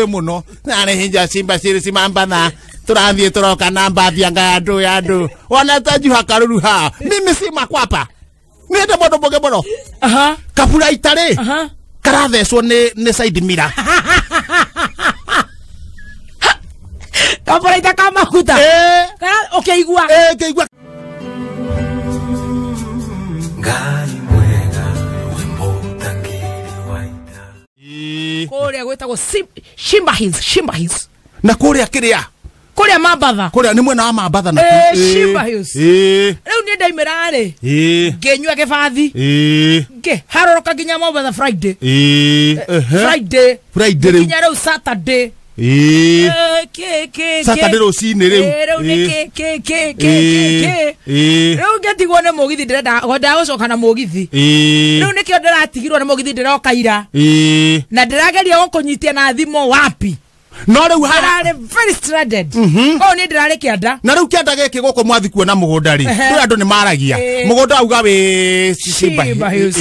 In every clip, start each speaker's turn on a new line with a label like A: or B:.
A: muno nare hinja simba siri simambana turanthie turoka na mbathi anga andu ona tajuha karuru ha mimi si makwapa nende modo boge bono kapura itare karathecwo ni side mirror
B: kapura itaka makuta okay igua
A: keigua
C: ngai mwega wimbo takiri waita
B: kuria gwetagwo Shimba Hills
A: na kuria kiria
B: kuria Mambatha
A: kuria ni mwena wa Mambatha na
B: Shimba Hills riu ni ndaimira ri ngenyua gibathi nge haroroka nginya Mambatha Friday nginya riu Saturday
A: Saturday rucini riu
B: riu ngetigwo ni mugithi ndirenda gucoka na mugithi riu nikio ndiratigirwo ni mugithi ndiroka ira na ndirageria gukunyitia na thimo wapi
A: no riu harare
B: very stranded o ni ndirare kianda
A: na riu kianda giki guko mwathi kuona mugunda ri riu andu ni maragia mugunda auga we Shimba Hills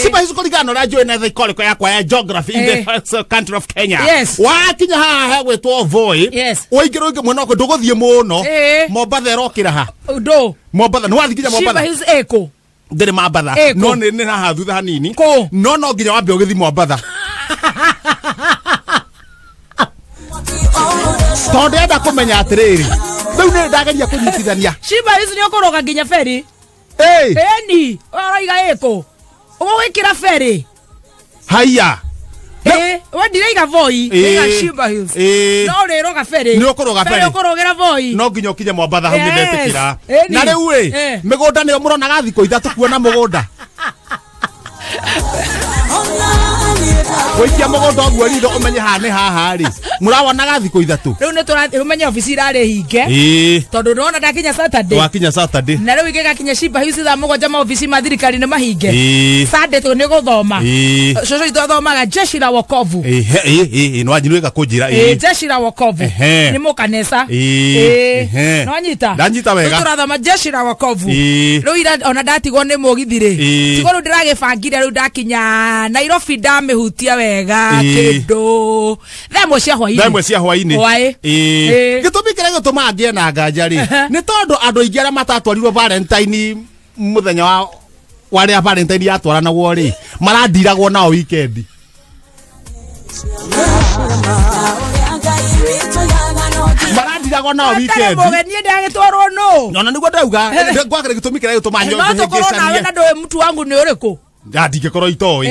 A: Shimba Hills kuligana na join the call yakwa ya geography in the country of Kenya wakinya haha hegwetwo Voi uingiro ingi mwena ko nduguthie muno Mombatha erokira ha
B: ndo
A: Mombatha no wathi kinya Mombatha
B: Shimba Hills eko
A: ndiri Mambatha no ni haha thutha hanini no nginya wambe ugithi Mombatha tonde enda kumenya atiriri riu ni ndageria kunyitithania
B: Shimba Hills ni ukoroga nginya feri ni oroiga eko ugwikira feri
A: haya
B: we ndireiga Voi ega Shimba Hills no riroga feri
A: ni ukoroga feri
B: ukorogera Voi
A: no nginya ukinye Mombatha hau ndetikira na riu migunda ni muronaga thiko ithatu kuona mugunda Wikia mugunda guo ritho umenye hane haha ri murawonaga thiko ithatu
B: riu ni tumenye ofisi irare hinge tondu ndona ndakinya Saturday
A: wakinya Saturday
B: na riu igakinya Shimba Hills tha mugonja ma ofisi ma thirikari ni mahinge Sunday tu ni guthoma coco itu athomaga jeshi la wokovu
A: no anyiru igakunjira
B: jeshi la wokovu ni mukanesa no anyita
A: ndanyita wega
B: turathoma jeshi la wokovu riu ira ona ndatigwo ni mugithi ri tigo riu ndiragibangire riu ndakinya Nairobi ndamihutia wega kindu themo cia hwaini
A: gitumi kire gituma ngie na nganja ri ni tondu andu aingi aria matatwarirwo Valentine muthenya wa ria Valentine yatwaranagwo ri marandiragwo nao weekend marandiragwo nao weekend
B: mugeni ndagitwarwo no
A: ona niguo ndauga gwakire gitumi kire gituma nyo
B: nawe na ndoe mtu wangu ni uriku
A: ndingĩkorwo itoi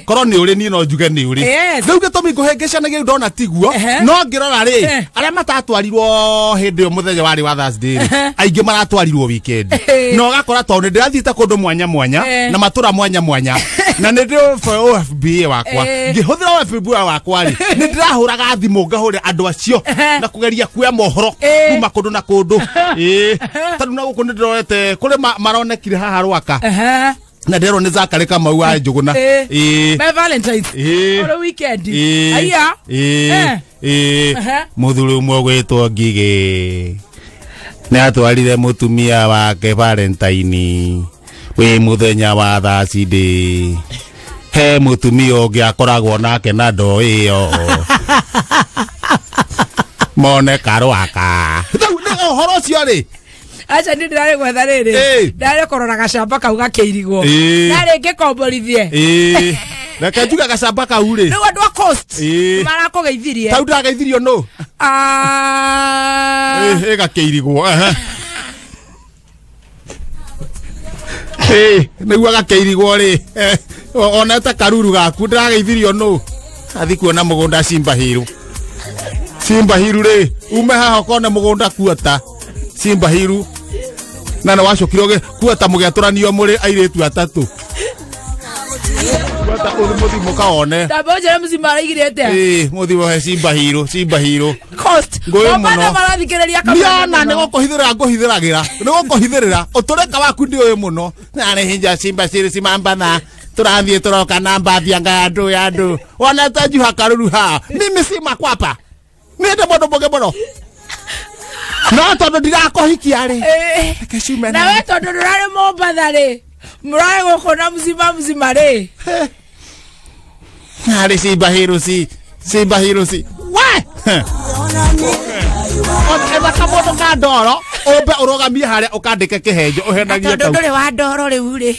A: korwo nĩ ũrĩ niĩ no njuge nĩ ũrĩ rĩu gĩtũmi ngũhĩngĩcanagia ndona tiguo no ngĩrora rĩ arĩa matatwarirwo hĩndĩ ĩyo mũthenya warĩ wa Thursday aingĩ maratwarirwo weekend no gakora tondũ ndĩrathiĩte kũndũ mwanya mwanya na matũra mwanya mwanya na nĩ ndĩ OFB wakwa ngĩhũthĩra OFB wakwa rĩ nĩ ndĩrahũraga thimũ ngahũrĩra andũ acio na kũgeria kuoya mohoro kuma kũndũ na kũndũ tondũ na gũkũ nĩ ndĩrorete kũrĩ maronekire haha Rwaka na ndero ni Zakari Kamau wa Njuguna
B: by Valentine's or weekend aya
A: muthuri umwe gwitwo Ngige ni atwarire mutumia wake Valentine we muthenya wa Thursday he mutumia ungi akoragwo nake na ndo iyo mone Rwaka horo cio ri
B: acha ndi ndare gwetha riri ndare korora gacamba kau gakeirigwo ndare ngikomborithie
A: reke njuga gacamba kau ri
B: riu andu a coast marakugeithirie
A: tau ndageithirio no gakeirigwo niguo gakeirigwo ri ona ta karuru gaku ndageithirio no athi kuona mugunda Shimba Hills ri ume haha kone mugunda kuota Shimba Hills na wacokire kuota mugiaturanio muri airetu atatu kuota muthi mukaone
B: taboje mzima araigirete
A: muthi wa Shimba Hills
B: coast ngomana marathikiriria
A: kamera ni nguhithiragira utureka waku ndi uyu muno na hinja Shimba Hills Mambatha turanthie turoka na mbathi anga andu ona tajuha karuru ha mimi si makwapa nende modo boge bono no tondu ndirakohikia ri
B: na we tondu ndurare Mombatha ri murae gukona mzima ri
A: ari Shimba Hills Simba Heroes. Why? Eba kamoto ka ndoro obe urogamia haria ukandike kihenjo uhenagia
B: tau ndore wa ndoro riu ri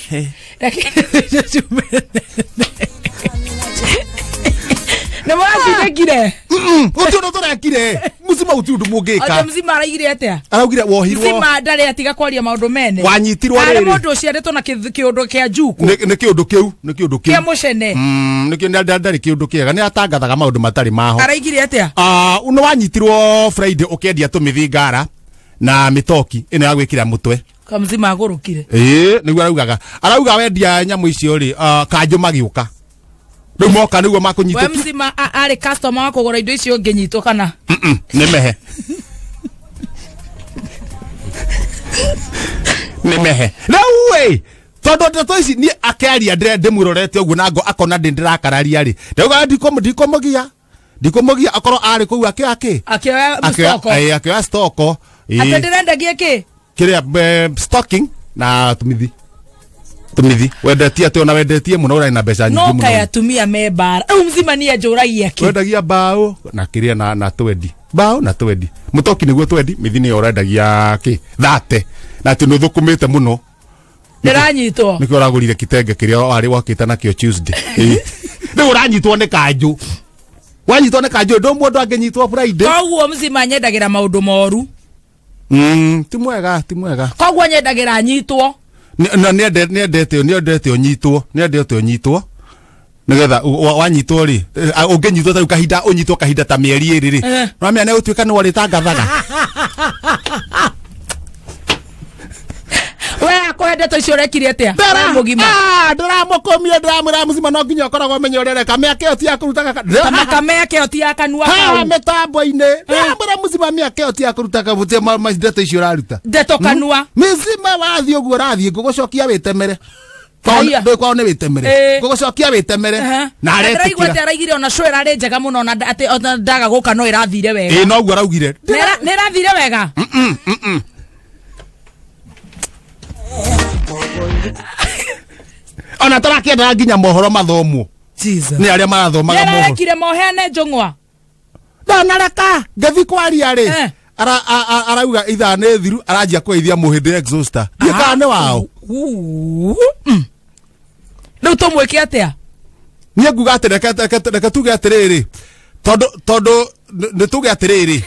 B: ne mwakire
A: utio turakire muzima utiu ndumugika
B: muzima araigire atia
A: araugire wohirwo
B: muzima ndari atiga kwaria maundu mene
A: wanyitirwo riri
B: ari mundu uciaritwo na kiundu kia njuku
A: ni kiundu kiu
B: kia mucene
A: nikio ndari kiundu kiega ni atangathaga maundu matari maho
B: araigire atia
A: uno wanyitirwo Friday ukendia tumithingara na mitoki ino ya gwikira mutwe
B: kamuzima agurukire
A: niguo arauga wendia nyamu icio ri kanju magiuka riu moka niguo makunyita
B: we mzima ari customer wako gora indo icio nginyitwo kana
A: nimehe we todo ndeto ici ni akeria ndimurorete uguo nango akona ndirakararia ri ndauga ndikomogia akorwo ari kuu akioya stoko
B: atenderendagia ki
A: kiria stocking na tumithi wendetie ate ona wendetie muno ura ina mbeca nyingi muno
B: no kaya tumia membara mzima ni ajuragia ki
A: wendagia bao na kiria na twendi bao na twendi mutoki niguo twendi mithi ni urendagia ki 30 na tino thukumite muno
B: ndiranyitwo
A: niko uragurire kitenge kiria wari wakita nakio Tuesday ni uranyitwo ni kanju wanyitwo ni kanju ndo mundu angenyitwo Friday
B: koguo mzima nyendagira maundu moru
A: ti mwega
B: koguo nyendagira nyitwo
A: na niendete unyitwo nigetha wanyitwo ri ungenyitwo ta kahinda unyitwo kahinda ta mieri iri ri no amia ne utuika ni wari tangathaga
B: we akwende to icio rekire atia mugima
A: ndiramukomie ndiramwira muzima no nginya ukoragwo menye uria reka miake oti akurutaga
B: kameke oti akanua
A: ha metambo-ini ndiramwira muzima miake oti akurutaga butie ndeto icio raruta
B: ndeto kanua
A: mizima wathi uguo rathi ngugucokia witemere kwao ni witemere ngugucokia witemere na aretikira
B: araigire ona show irari njega muno na ati ndaga guka no irathire wega
A: noguo araugire
B: ni irathire wega
A: ona tarakienda nginya mohoro mathomo
B: Jesus
A: ni aria marathomaga mohoro
B: yarekire mohene njungwa
A: ndareka ngathi kwaria ri arauga itha ne thiru aranjia kweithia muhindi exhauster ndikane wao
B: no tumweke atia
A: nie nguga ati reka tuge atiriri todo nituge atiriri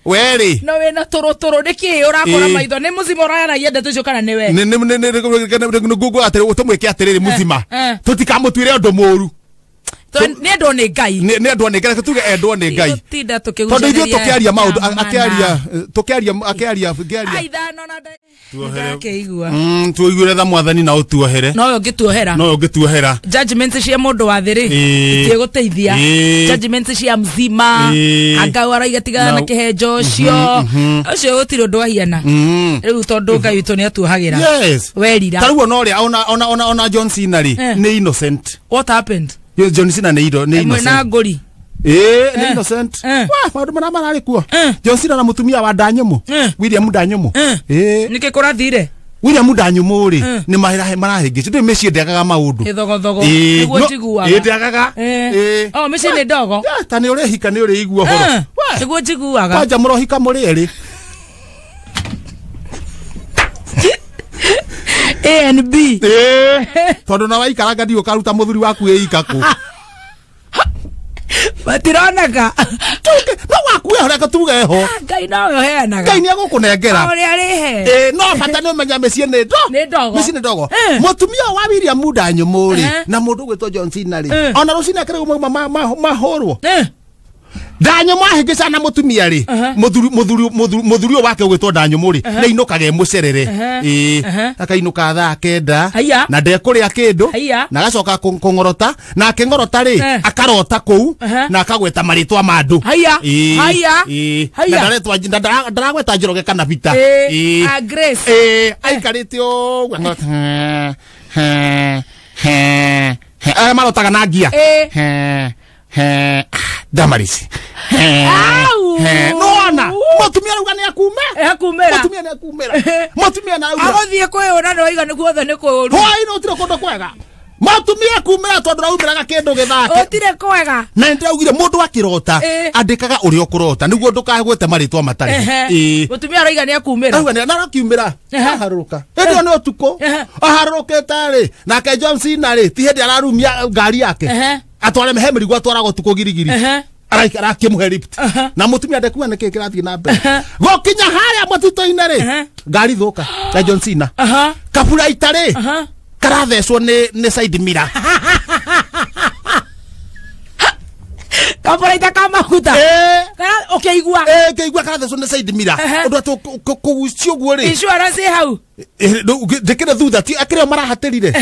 A: weri
B: no wena torotoro niki urakora maitho ni muzima urayana yende tucio kana ni we
A: ni ngugu atiri utumweke atiriri muzima tutikamutwire undu muru
B: ni endo ni ngai
A: ni endo ni ngai tuge endo ni ngai
B: tinda tukigucaria
A: todo ithu tukiaria maundu akearia
B: aithano na keigua
A: tuiguire tha mwathani na utuohere
B: no ngituohera judgment cia mundu wa thiri itiguteithia judgment cia mzima angawara igatigana na kihenjo cio ucio utiro ndo ahiana riu tondu ngai witu ni atuohagira werira
A: taruo no ria ona John Cena ri ni innocent.
B: What happened?
A: John Cena ni innocent
B: mwena ngori
A: ni innocent maundu marari kuo John Cena na mutumia wa Ndanyumu William Ndanyumu
B: niki kurathire
A: William Ndanyumu ri ni marahingici ndi meci ndekaga maundu
B: ithogo niguo njiguaga
A: ndekaga
B: meci ni ndogo
A: ta ni uri hika ni uri igua horo
B: niguo njiguaga
A: kwanja murohika muri eri
B: A and B
A: tondu na waikaranga ndio karuta muthuri waku eikaku
B: batironaga
A: no waku ehoreka tuge ho
B: ngai no yo heanaga
A: ngai ni agukunengera
B: ori ari he
A: no bata no menya meci ni
B: ndogo
A: meci ni ndogo mutumia wa William Ndanyumu ri na mundu gwitwo John Cena ri ona rucina kire mahorwo Ndanyumu ahingica na mutumia ri muthuri wake gwitwo Ndanyumu ri na inukage mucerere akainuka thaa kenda na ndekuria kindu na gacoka kungorota na akengorota ri akarota kuu na akagweta maritwa mandu ndaretwa ndaragweta Njoroge kana Vita
B: Grace
A: aikarite o marotaga na ngia Damaris nona mutumia ruga ni akumera mutumia na ruga
B: agothie kwe ona no iga ni guothe ni kuru
A: hoi no tiro kondo kwega Matumia kumira tondu raumiraga kindu githake.
B: Otire kwega.
A: Na ndaugire mundu akirota andikaga uri okurota niguo ndukagwete maritwa matari.
B: Mutumia araiga ni akumira.
A: Auga ni narakiumira. Aharuka. Ndio no tuko. Aharukete ri. Nake John Cena ri ti hindi ararumia ngari yake. Atware mehemeri gwa twarago tuko girigiri. Arakimuhe lift. Na mutumia ndekuwa niki kirathie na mbere. Gokinya haria matuto-ine ri. Ngari thuka. Ya John Cena. Kabura itari. Karathecwo ni side mirror.
B: Kabura itaka makuta. Ukeigua.
A: Keigua karathecwo ni side mirror. Undu atu kugucio guo ri.
B: Insurance hau.
A: Ndikire thutha ti akire marahatirire.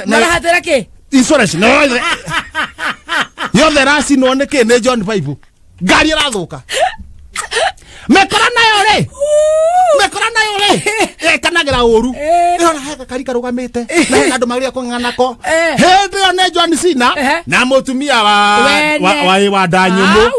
B: Marahatira ki?
A: Insurance no. Yothe rasi no niki ni John Pipe. Ngari irathuka. Mekora nayo ri. Mekora nayo ri. Kanagira uru. Ira heka kari karugamite. Na hena andu magire kunganako. Hindi yo ne John Cena na mutumia wa danyumu.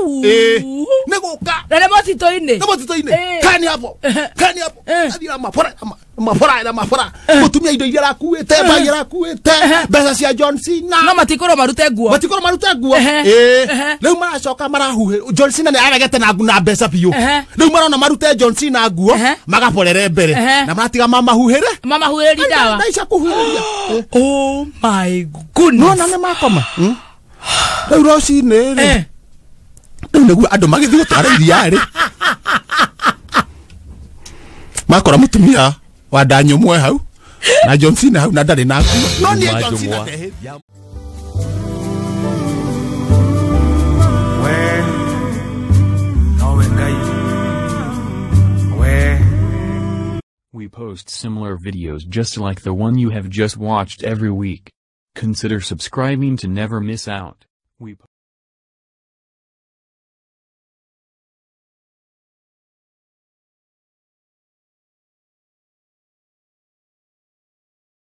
A: Niguka.
B: Na motito-ini.
A: Na motito-ini. Kani hapo. Kani hapo. Adira mafora. Mutumia indo iria rakuite, bagira rakuite. Besa cia John Cena.
B: No matikoro marute nguo.
A: Matikoro marute nguo. Riu maracoka marahuhe. John Cena ni aragete na besa biu. Riu marona marute John Cena nguo, magaporere mbere. Na maratiga mamahuhere.
B: Mamahuheri dawa.
A: Ndaisha kuhuheria.
B: Oh my goodness.
A: No na ne makoma. Riu rocini ri. Riu niguo andu magithii gutwara iria ri. Makora mutumia wa danyumwe hau. Na John Cena hau na ndari na nguo. No ni John Cena tehe.
D: We post similar videos just like the one you have just watched every week. Consider subscribing to never miss out.